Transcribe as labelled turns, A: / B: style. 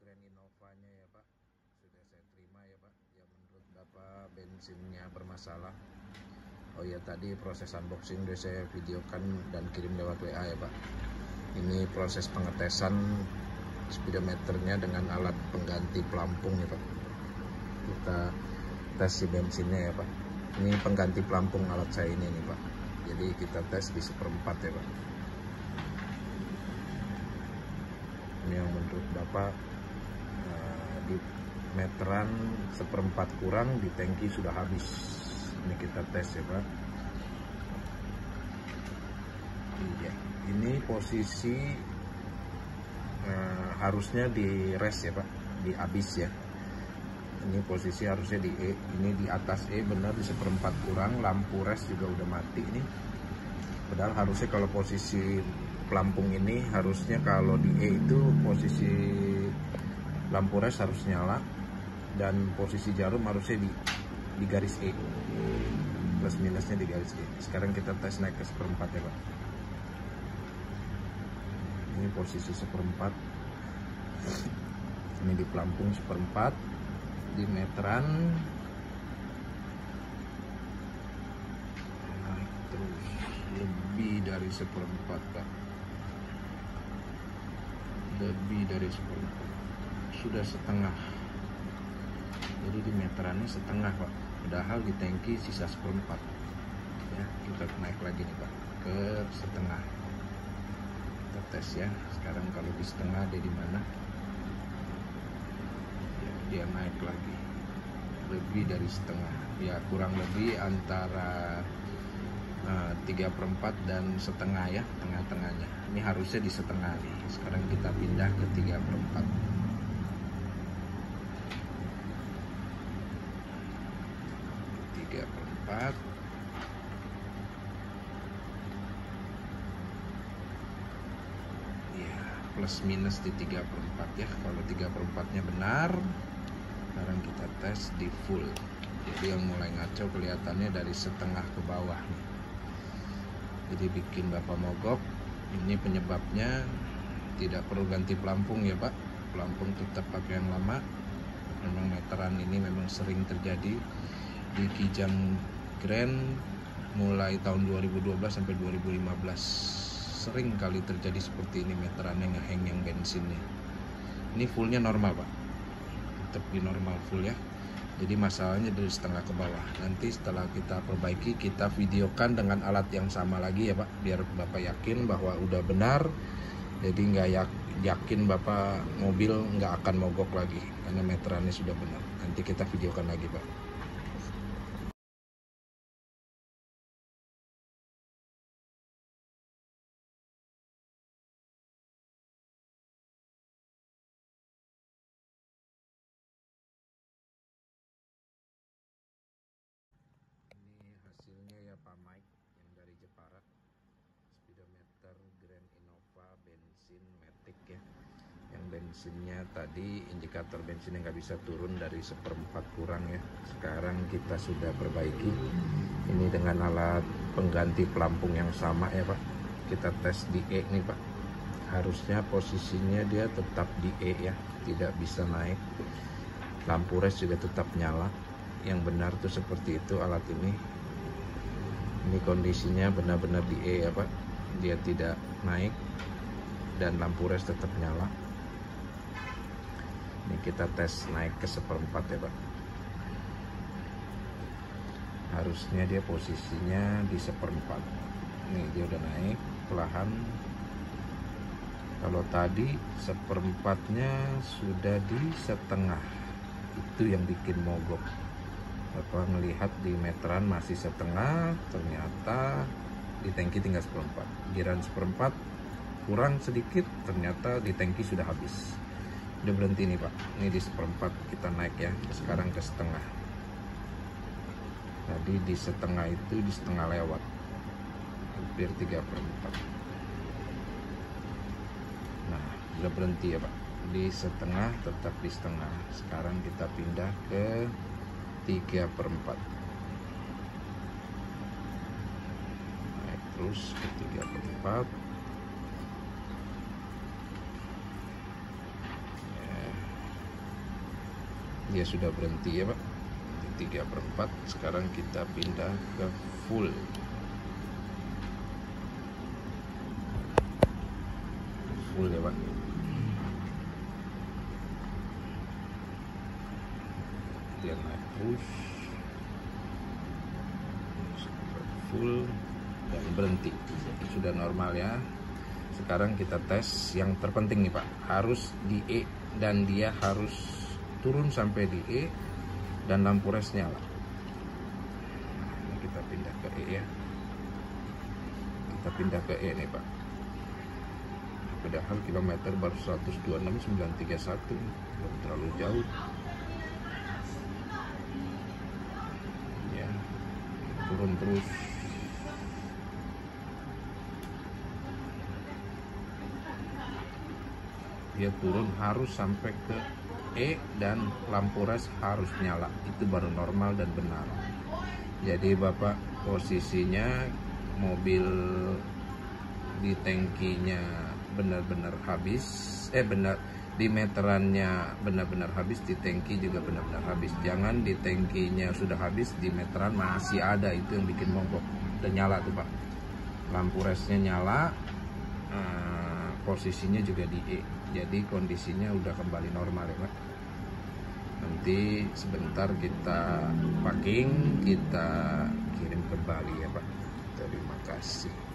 A: Grand Innova-nya ya Pak, sudah saya terima ya Pak. Ya menurut Bapak bensinnya bermasalah. Oh ya, tadi proses unboxing udah saya videokan dan kirim lewat WA ya Pak. Ini proses pengetesan speedometernya dengan alat pengganti pelampung ya Pak. Kita tes si bensinnya ya Pak. Ini pengganti pelampung alat saya ini nih Pak. Jadi kita tes di 1/4 ya Pak. Ini yang menurut Bapak di meteran 1/4 kurang, di tangki sudah habis. Ini kita tes ya Pak. Iya, ini posisi harusnya di rest ya Pak, di habis ya. Ini posisi harusnya di E, ini di atas E benar di 1/4 kurang, lampu rest juga udah mati nih. Padahal harusnya kalau posisi pelampung ini harusnya kalau di E itu posisi lampu rest harus nyala dan posisi jarum harusnya di garis E, plus minusnya di garis E. Sekarang kita tes naik ke 1/4 ya Pak. Ini posisi 1/4, ini di pelampung 1/4, di meteran naik terus lebih dari 1/4 Pak, lebih dari 1/4, sudah setengah. Jadi di meterannya setengah Pak, padahal di tangki sisa 1/4 ya. Kita naik lagi nih Pak ke setengah, kita tes ya. Sekarang kalau di setengah dia di mana ya, dia naik lagi lebih dari setengah ya, kurang lebih antara 3/4 dan setengah ya, tengah-tengahnya. Ini harusnya di setengah nih. Sekarang kita pindah ke 3/4. Ya, plus minus di 3/4 ya. Kalau 3/4-nya benar, sekarang kita tes di full. Jadi yang mulai ngaco kelihatannya dari setengah ke bawah nih. Jadi bikin Bapak mogok. Ini penyebabnya tidak perlu ganti pelampung ya Pak. Pelampung tetap pakai yang lama. Memang meteran ini memang sering terjadi di Kijang Grand mulai tahun 2012 sampai 2015. Sering kali terjadi seperti ini, meterannya ngeheng yang bensinnya. Ini fullnya normal Pak, tetap di normal full ya. Jadi masalahnya dari setengah ke bawah. Nanti setelah kita perbaiki, kita videokan dengan alat yang sama lagi ya Pak, biar Bapak yakin bahwa udah benar. Jadi nggak yakin Bapak mobil nggak akan mogok lagi karena meterannya sudah benar. Nanti kita videokan lagi Pak. Ini hasilnya ya Pak Mike yang dari Jepara, speedometer Grand Innova bensin Matic ya. Yang bensinnya tadi indikator bensinnya nggak bisa turun dari 1/4 kurang ya. Sekarang kita sudah perbaiki ini dengan alat pengganti pelampung yang sama ya Pak. Kita tes di E nih Pak. Harusnya posisinya dia tetap di E ya, tidak bisa naik. Lampu rest juga tetap nyala. Yang benar tuh seperti itu alat ini. Ini kondisinya benar-benar di E ya Pak. Dia tidak naik dan lampu rest tetap nyala. Ini kita tes naik ke 1/4 ya Pak. Harusnya dia posisinya di 1/4. Nih dia udah naik perlahan. Kalau tadi 1/4-nya sudah di setengah. Itu yang bikin mogok. Bapak melihat di meteran masih setengah, ternyata di tangki tinggal 1/4. Giran 1/4 kurang sedikit, ternyata di tangki sudah habis. Udah berhenti nih Pak. Ini di 1/4 kita naik ya. Sekarang ke setengah. Tadi di setengah itu di setengah lewat, hampir 3/4. Nah, udah berhenti ya Pak. Di setengah, tetap di setengah. Sekarang kita pindah ke 3/4. Naik terus ke 3/4. dia sudah berhenti ya Pak, di 3/4. Sekarang kita pindah ke full. Full ya Pak. Dia naik terus full dan berhenti, sudah normal ya. Sekarang kita tes yang terpenting nih Pak, harus di E dan dia harus turun sampai di E dan lampu res nyala. Nah, kita pindah ke E ya, kita pindah ke E nih Pak. Padahal kilometer baru 126.931, belum terlalu jauh ya. Turun terus. Dia turun harus sampai ke E dan lampu res harus nyala, itu baru normal dan benar. Jadi Bapak posisinya mobil di tangkinya benar-benar habis, benar di meterannya benar-benar habis, di tangki juga benar-benar habis. Jangan di tangkinya sudah habis, di meteran masih ada, itu yang bikin mogok. Dan nyala tuh Pak, lampu resnya nyala, posisinya juga di E, jadi kondisinya udah kembali normal ya Pak. Nanti sebentar kita packing, kita kirim ke Bali ya Pak. Terima kasih.